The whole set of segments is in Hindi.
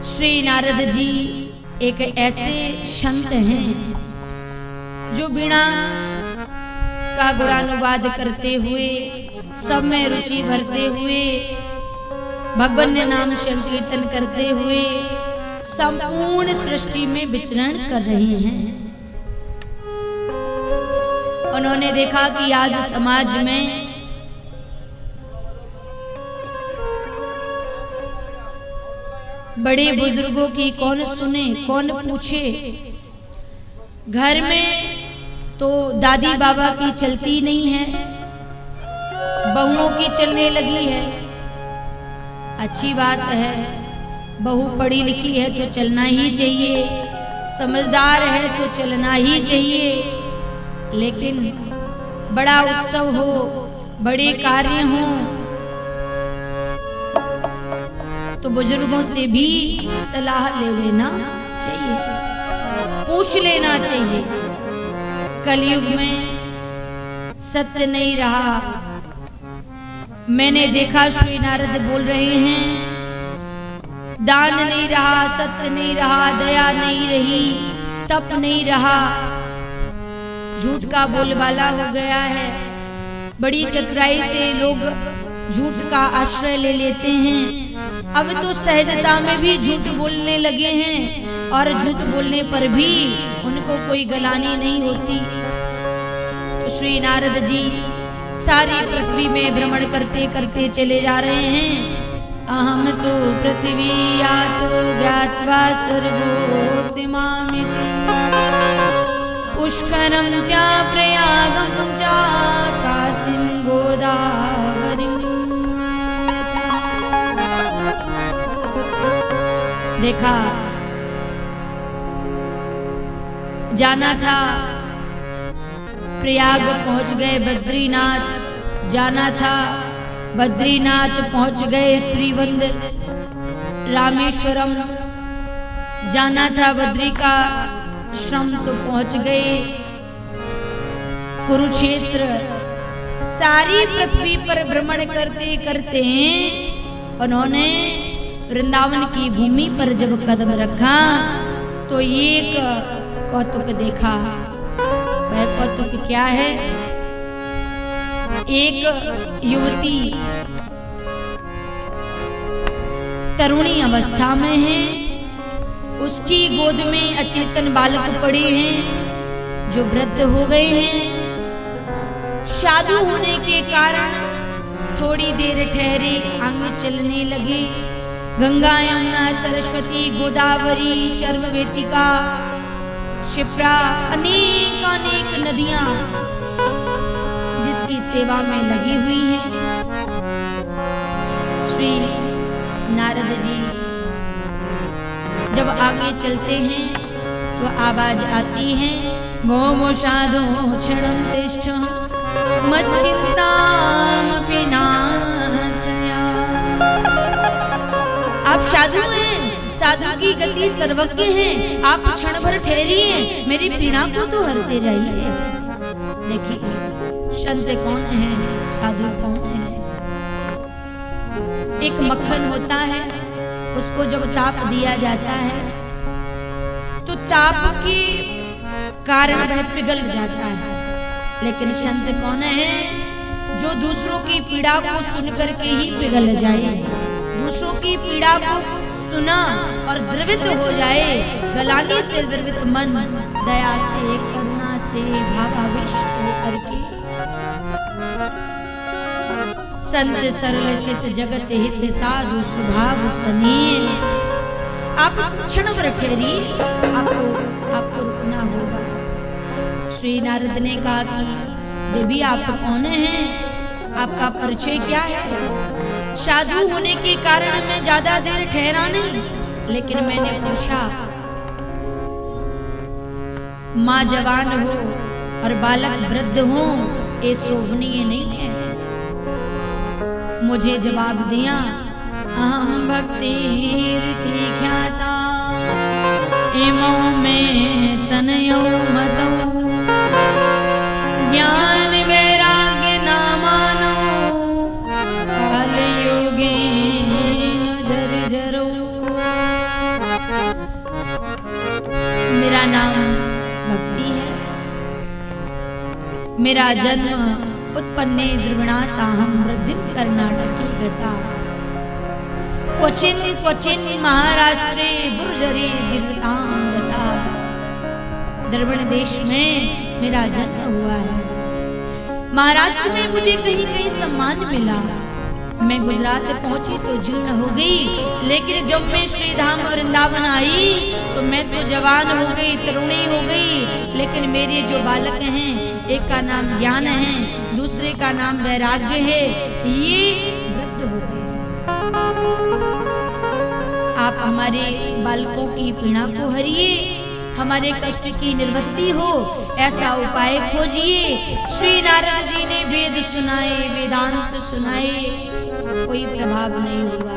श्री नारद जी एक ऐसे संत हैं जो बिना का गुणानुवाद करते हुए सब में रुचि भरते हुए भगवान ने नाम संकीर्तन करते हुए संपूर्ण सृष्टि में विचरण कर रहे हैं। उन्होंने देखा कि आज समाज में बड़े बुजुर्गों की कौन सुने कौन पूछे। घर में तो दादी बाबा की चलती नहीं है, बहुओं की चलने लगी है। अच्छी बात है, बहू पढ़ी लिखी है तो चलना ही चाहिए, समझदार है तो चलना ही चाहिए। लेकिन बड़ा उत्सव हो, बड़े कार्य हो तो बुजुर्गों से भी सलाह ले लेना चाहिए, पूछ लेना चाहिए। कलयुग में सत्य नहीं रहा। मैंने देखा श्री नारद बोल रहे हैं, दान नहीं रहा, सत्य नहीं रहा, दया नहीं रही, तप नहीं रहा, झूठ का बोलबाला हो गया है। बड़ी चतुराई से लोग झूठ का आश्रय ले लेते हैं। अब तो सहजता में भी झूठ बोलने लगे हैं और झूठ बोलने पर भी उनको कोई गलानी नहीं होती। तो श्री नारद जी सारी पृथ्वी में भ्रमण करते करते चले जा रहे हैं। अहम तो पृथ्वी या तो ज्ञात्वा सर्वोत्तमामिति पुष्करम चा प्रयागम चा काशीं गोदावरीं। देखा जाना था प्रयाग, पहुंच गए बद्रीनाथ। जाना था बद्रीनाथ, पहुंच गए श्रीवंदर रामेश्वरम। जाना था बद्री का श्रम तो पहुंच गए कुरुक्षेत्र। सारी पृथ्वी पर भ्रमण करते करते उन्होंने वृंदावन की भूमि पर जब कदम रखा तो एक कौतुक देखा। वह कौतुक क्या है? एक युवती तरुणी अवस्था में है, उसकी गोद में अचेतन बालक पड़े हैं जो वृद्ध हो गए हैं। साधु होने के कारण थोड़ी देर ठहरे, आगे चलने लगे। गंगा, यमुना, सरस्वती, गोदावरी, चर्मवेतिका, क्षिप्रा, अनेक अनेक नदियां जिसकी सेवा में लगी हुई हैं। श्री नारद जी जब आगे चलते हैं तो आवाज आती है, मोमो साधु क्षणं तिष्ठ मच्चिंतामपि नाशया। आप साधु हैं, साधु की गति सर्वज्ञ है, आप क्षण भर ठहरिए, मेरी पीड़ा को तो हरते जाइए। देखिए संत कौन है, साधु कौन है। एक मक्खन होता है, उसको जब ताप दिया जाता है तो ताप के कारण वह पिघल जाता है। लेकिन संत कौन है? जो दूसरों की पीड़ा को सुनकर के ही पिघल जाए, दूसरों की पीड़ा को सुना और द्रवित हो जाए। गलानी से द्रवित मन दया से करुणा से भावावेश होकर के संत सरल चित जगत हित साधु स्वभाव सनीय। आप क्षण भर ठहरिए, आपको रुकना होगा। श्री नारद ने कहा कि देवी आप कौन हैं, आपका परिचय क्या है? साधु होने के कारण मैं ज्यादा देर ठहरा नहीं, लेकिन मैंने पूछा माँ जवान हो और बालक वृद्ध हो, ये शोभनीय नहीं है। मुझे जवाब दिया, अहम भक्ति रीति ख्याता इमो में तनयो मतौ ज्ञान वैराग्य न मानो काल योगे न जर जरो। मेरा नाम भक्ति है, मेरा जन्म उत्पन्ने द्रविणासाहं वृद्धिं कर्नाटकी गता, क्वचिन क्वचिन महाराष्ट्रे गुर्जरे जीवितां गता। द्रविड़ देश में मेरा जन्म हुआ है। महाराष्ट्र में मुझे कहीं कहीं सम्मान मिला। मैं गुजरात पहुंची तो जीर्ण हो गई, लेकिन जब मैं श्री धाम वृंदावन आई तो मैं तो जवान हो गई, तरुणी हो गई। लेकिन मेरे जो बालक हैं, एक का नाम ज्ञान है, दूसरे का नाम वैराग्य है, ये वृद्ध हो गए। आप हमारे बालकों की पीड़ा को हरिए, हमारे कष्ट की निवृत्ति हो, ऐसा उपाय खोजिए। श्री नारद जी ने वेद सुनाए, वेदांत सुनाए, कोई प्रभाव नहीं हुआ।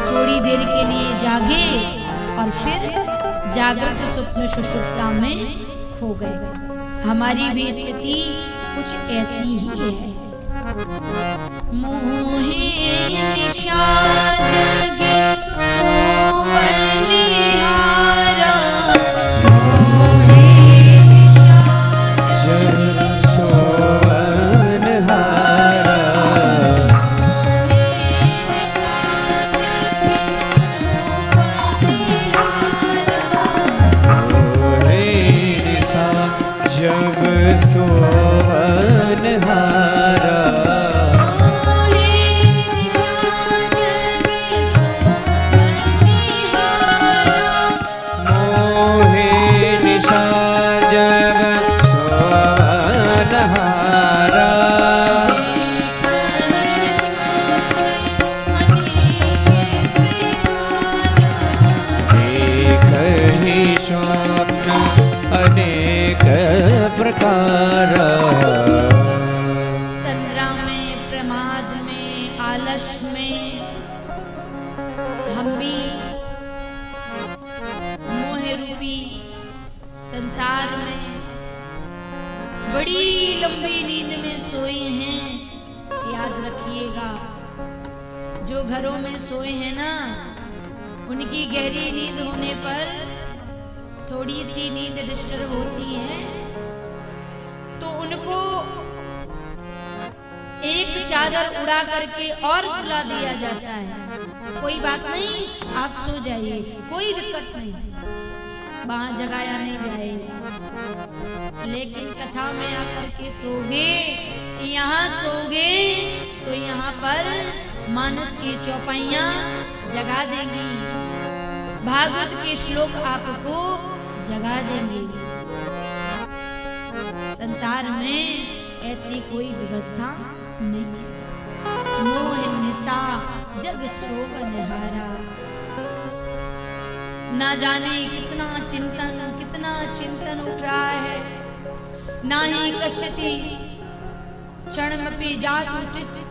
थोड़ी देर के लिए जागे और फिर जागृत स्वप्न सुषुप्ता में खो गए। हमारी भी स्थिति कुछ ऐसी ही है। मोहे निशा जगे सोवनिहारा, अनेक प्रकार। तंद्रा में, प्रमाद में, आलस में हम भी मोह रूपी संसार में बड़ी लंबी नींद में सोए हैं। याद रखिएगा, जो घरों में सोए हैं ना, उनकी गहरी नींद होने पर थोड़ी सी नींद डिस्टर्ब होती है तो उनको एक चादर उड़ा करके और सुला दिया जाता है। कोई बात नहीं, आप सो जाइए, कोई दिक्कत नहीं, वहां जगाया नहीं जाएगा। लेकिन कथा में आकर के सोगे, यहाँ सोगे तो यहाँ पर मानस की चौपाइयां जगा देंगी, भागवत के श्लोक आपको जगा देंगे। संसार में ऐसी कोई व्यवस्था नहीं है। मोह निशा जग सोवनहारा। ना जाने कितना चिंतन उठ रहा है। ना ही कश्यति क्षणमपि जातु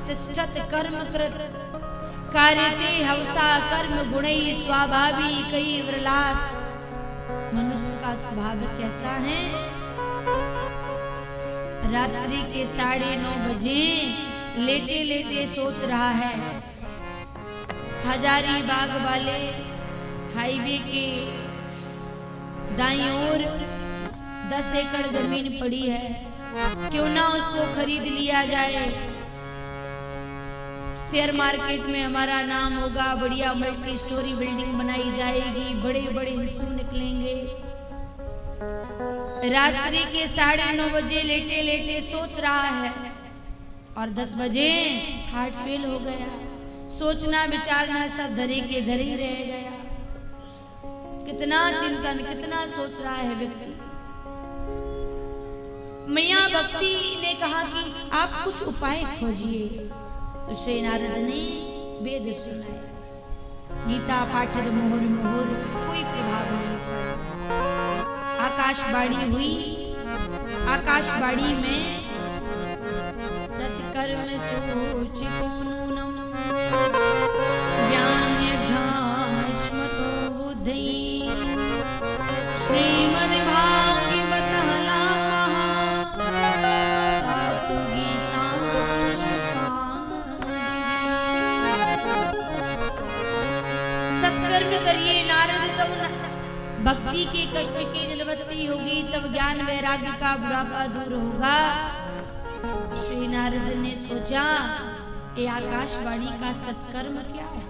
तिष्ठत कर्म कृत, कार्यते हवसा कर्म गुणै स्वाभाविकै व्रलात्। मनुष्य का स्वभाव कैसा है? रात्रि के 9:30 बजे लेटे लेटे सोच रहा है, हजारीबाग वाले हाईवे के दाईं ओर 10 एकड़ जमीन पड़ी है, क्यों ना उसको खरीद लिया जाए। शेयर मार्केट में हमारा नाम होगा, बढ़िया मल्टी स्टोरी बिल्डिंग बनाई जाएगी, बड़े बड़े हिस्सों निकलेंगे। रात्रि के 9:30 बजे लेटे लेटे सोच रहा है और 10 बजे हार्ट फेल हो गया। सोचना विचारना सब धरे के धरे ही रह गया। कितना चिंतन, कितना सोच रहा है व्यक्ति। मैया भक्ति ने कहा कि आप कुछ उपाय खोजिए, तो श्री नारद ने वेद सुनाए। गीता पाठर मोहर मोहर, कोई प्रभाव नहीं पड़ा। आकाशवाणी हुई, आकाशवाणी में सत्कर्म सोच कोनुनम ज्ञान घाष्मतो बुद्धि श्रीमद्भागवत सातु गीता सत्कर्म करिए नारद, तब भक्ति के कष्ट की निवृत्ति होगी, तब ज्ञान वैराग्य का बुढ़ापा दूर होगा। श्री नारद ने सोचा, ये आकाशवाणी का सत्कर्म क्या है?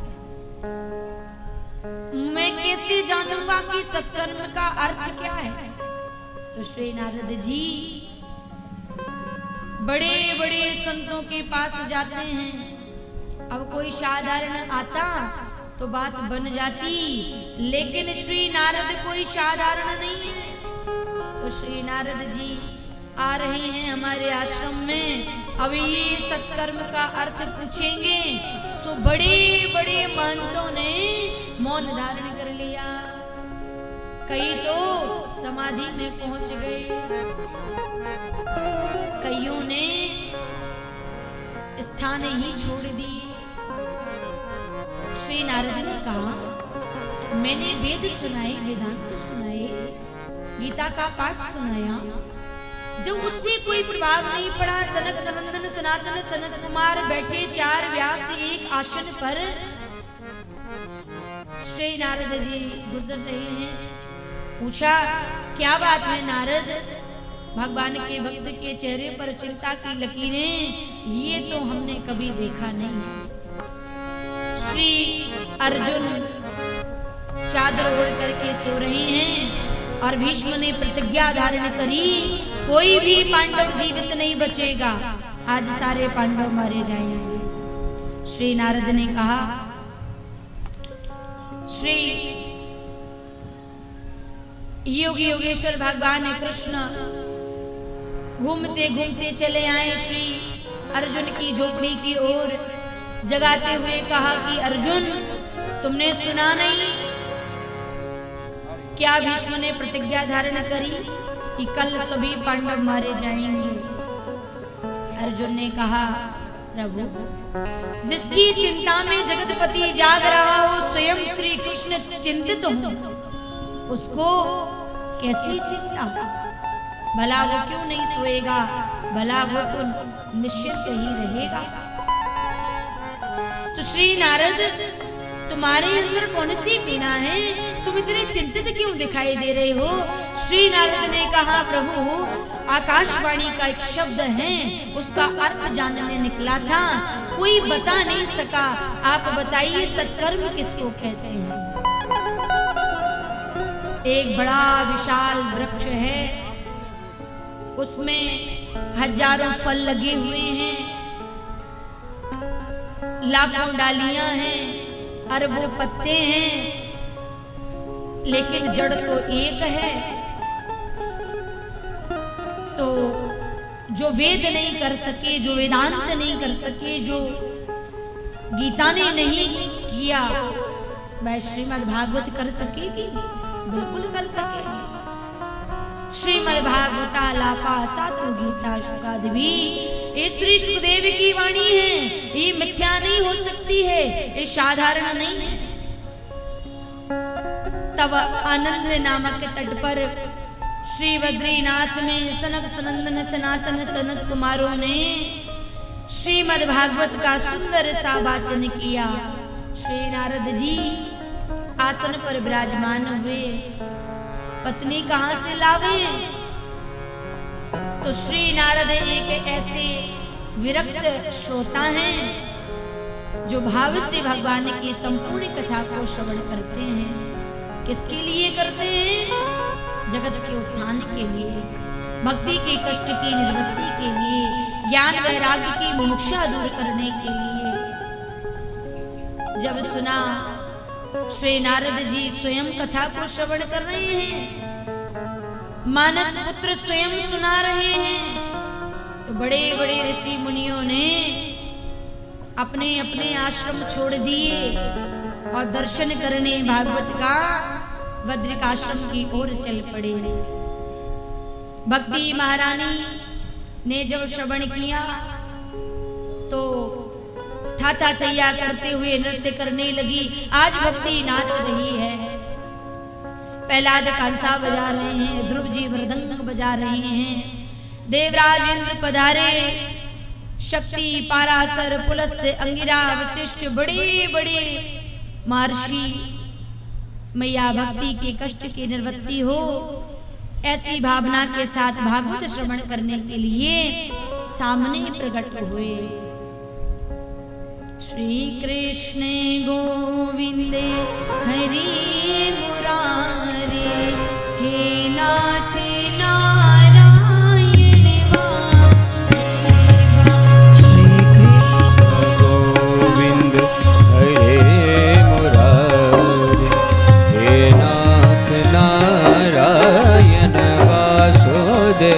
मैं कैसे जानूंगा कि सत्कर्म का अर्थ क्या है? तो श्री नारद जी बड़े बड़े संतों के पास जाते हैं। अब कोई साधारण आता तो बात बन जाती, लेकिन श्री नारद कोई साधारण नहीं है। तो श्री नारद जी आ रहे हैं हमारे आश्रम में, अब ये सत्कर्म का अर्थ पूछेंगे। सो बड़े बड़े महंतों ने मौन धारण कर लिया, कई तो समाधि में पहुंच गए, कईयों ने स्थान ही छोड़ दिए। श्री नारद ने कहा, मैंने वेद सुनाए, वेदांत सुनाए, गीता का पाठ सुनाया, जब उससे कोई प्रभाव नहीं पड़ा, सनक सनंदन सनातन सनत कुमार बैठे 4 व्यास एक आसन पर। श्री नारद जी गुजर रहे हैं, पूछा, क्या बात है नारद? भगवान के भक्त के चेहरे पर चिंता की लकीरें, ये तो हमने कभी देखा नहीं। श्री अर्जुन चादर ओढ़ करके सो रहे हैं और भीष्म ने प्रतिज्ञा धारण करी, कोई भी पांडव जीवित नहीं बचेगा, आज सारे पांडव मारे जाएंगे। श्री नारद ने कहा, श्री योगी योगेश्वर भगवान कृष्ण घूमते घूमते चले आए श्री अर्जुन की झोपड़ी की ओर, जगाते हुए कहा कि अर्जुन, तुमने सुना नहीं क्या भीष्म ने प्रतिज्ञा धारण करी कि कल सभी पांडव मारे जाएंगे? अर्जुन ने कहा, प्रभु, जिसकी चिंता में जगतपति जाग रहा हो, स्वयं श्री कृष्ण चिंतित हो, उसको कैसी चिंता? भला वो क्यों नहीं सोएगा? भला वो तो निश्चिंत ही रहेगा। तो श्री नारद, तुम्हारे अंदर कौन सी पीड़ा है? तुम इतने चिंतित क्यों दिखाई दे रहे हो? श्री नारद ने कहा, प्रभु, आकाशवाणी का एक शब्द है, उसका अर्थ जानने निकला था, कोई बता नहीं सका। आप बताइए, सत्कर्म किसको कहते हैं? एक बड़ा विशाल वृक्ष है, उसमें हजारों फल लगे हुए हैं, लाखों डालियां हैं, अरबों पत्ते हैं, लेकिन जड़ तो एक है। तो जो वेद नहीं कर सके, जो वेदांत नहीं कर सके, जो गीता ने नहीं किया, वह श्रीमद् भागवत कर सकेगी? बिल्कुल कर सकेगी। श्रीमद् भागवता लापा सातु गीता शुकादेवी, ये श्री सुखदेव की वाणी है, ये मिथ्या नहीं हो सकती है, ये साधारण नहीं है। तब आनंद नामक तट पर श्री बद्रीनाथ में सनक सनंदन सनातन सनत कुमारों ने श्रीमद् भागवत का सुंदर सा वाचन किया। श्री नारद जी आसन पर विराजमान हुए, पत्नी कहां से लावे? तो श्री नारद एक ऐसे विरक्त श्रोता हैं जो भाव से भगवान की संपूर्ण कथा को श्रवण करते हैं। किसके लिए करते हैं? जगत के उत्थान के लिए, भक्ति के कष्ट की निवृत्ति के लिए, ज्ञान वैराग्य की मुमुक्षा दूर करने के लिए। जब सुना, श्री नारद जी स्वयं कथा को श्रवण कर रहे हैं, मानस पुत्र स्वयं सुना रहे हैं। तो बड़े बड़े ऋषि मुनियों ने अपने अपने आश्रम छोड़ दिए और दर्शन करने भागवत का बद्रिकाश्रम की ओर चल पड़े। भक्ति महारानी ने जब श्रवण किया तो था थैया करते हुए नृत्य करने लगी। आज भक्ति नाच रही है, प्रहलाद कांसा बजा रहे हैं, ध्रुव जी मृदंग बजा रहे हैं, देवराज इंद्र पधारे, शक्ति पारासर पुलस्त अंगिरा वशिष्ठ बड़े बड़े महर्षि मैया भक्ति के कष्ट की निवृत्ति हो, ऐसी भावना के साथ भागवत श्रवण करने के लिए सामने प्रकट हुए। श्री कृष्ण गोविंद हरि मुरारे, हे नाथ नारायण वासुदेवा। श्री कृष्ण गोविंद हरे मुरारे, हे नाथ नारायण वासुदेवा।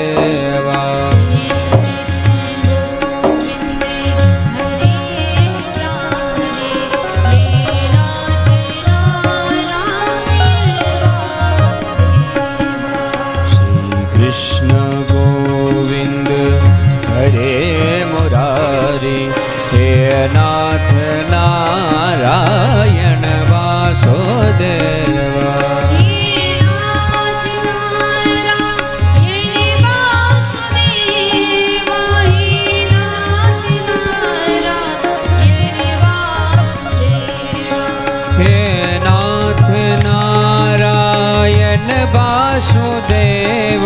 कृष्ण गोविंद हरे मुरारी, हे नाथ नारायण वासुदेवा। हे नाथ नारायण वासुदेव,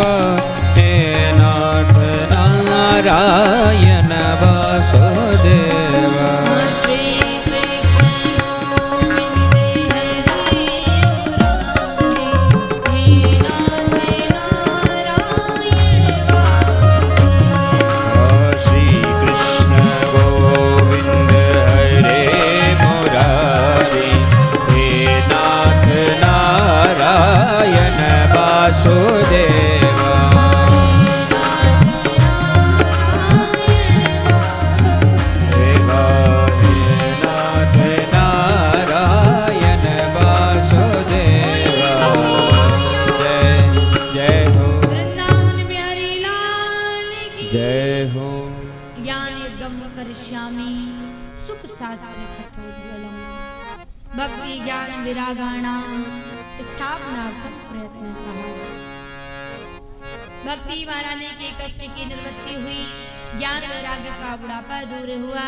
हे नाथ नारायण वासुदेव। श्री कृष्ण गोविंद हरि मुरारी, हे नाथ नारायण वासुदेवा। श्री कृष्ण गोविंद हरे मुरारी, हे नाथ नारायण वासुदेवा। हे नाथ नारायण वासुदेवा। जय जय हो, वृंदावन बिहारी लाल की जय हो। ज्ञान गम करिष्यामि सुख शास्त्र कथोज्वलम्, भक्ति ज्ञान विरागाणां स्थापनार्थम प्रयत्नतः। भक्ति महारानी के कष्ट की निवृत्ति हुई, ज्ञान वैराग्य का बुढ़ापा दूर हुआ।